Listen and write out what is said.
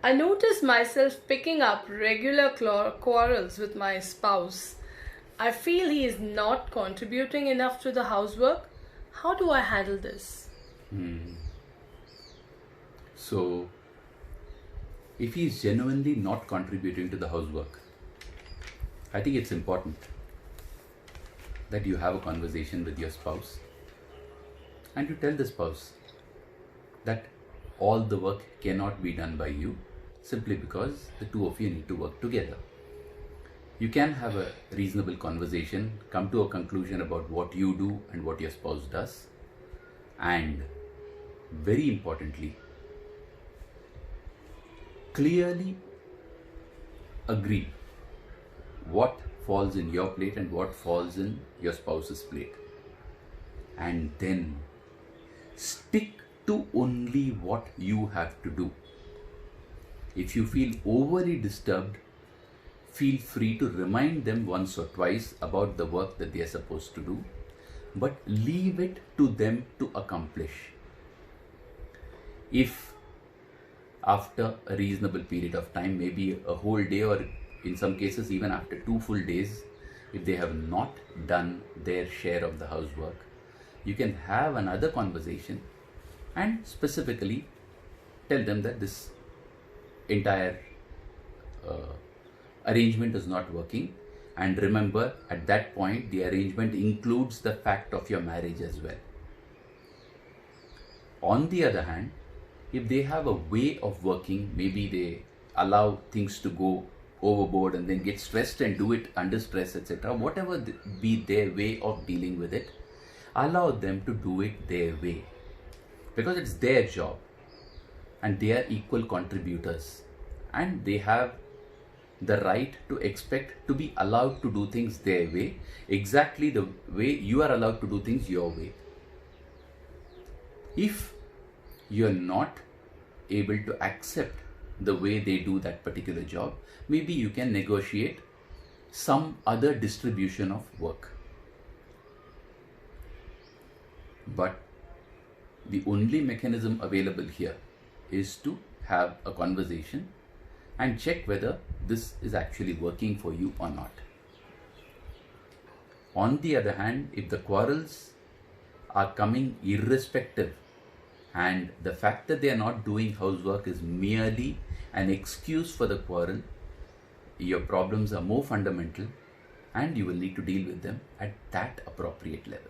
I notice myself picking up regular quarrels with my spouse. I feel he is not contributing enough to the housework. How do I handle this? So, if he is genuinely not contributing to the housework, I think it's important that you have a conversation with your spouse and you tell the spouse that all the work cannot be done by you simply because the two of you need to work together. You can have a reasonable conversation, come to a conclusion about what you do and what your spouse does, and very importantly, clearly agree what falls in your plate and what falls in your spouse's plate, and then stick to only what you have to do. If you feel overly disturbed, feel free to remind them once or twice about the work that they are supposed to do, but leave it to them to accomplish. If after a reasonable period of time, maybe a whole day, or in some cases even after 2 full days, if they have not done their share of the housework, you can have another conversation and specifically tell them that this entire arrangement is not working. And remember, at that point, the arrangement includes the fact of your marriage as well. On the other hand, if they have a way of working, maybe they allow things to go overboard and then get stressed and do it under stress, etc. Whatever be their way of dealing with it, allow them to do it their way, because it's their job and they are equal contributors and they have the right to expect to be allowed to do things their way, exactly the way you are allowed to do things your way. If you're not able to accept the way they do that particular job, maybe you can negotiate some other distribution of work. But the only mechanism available here is to have a conversation and check whether this is actually working for you or not. On the other hand, if the quarrels are coming irrespective and the fact that they are not doing housework is merely an excuse for the quarrel, your problems are more fundamental and you will need to deal with them at that appropriate level.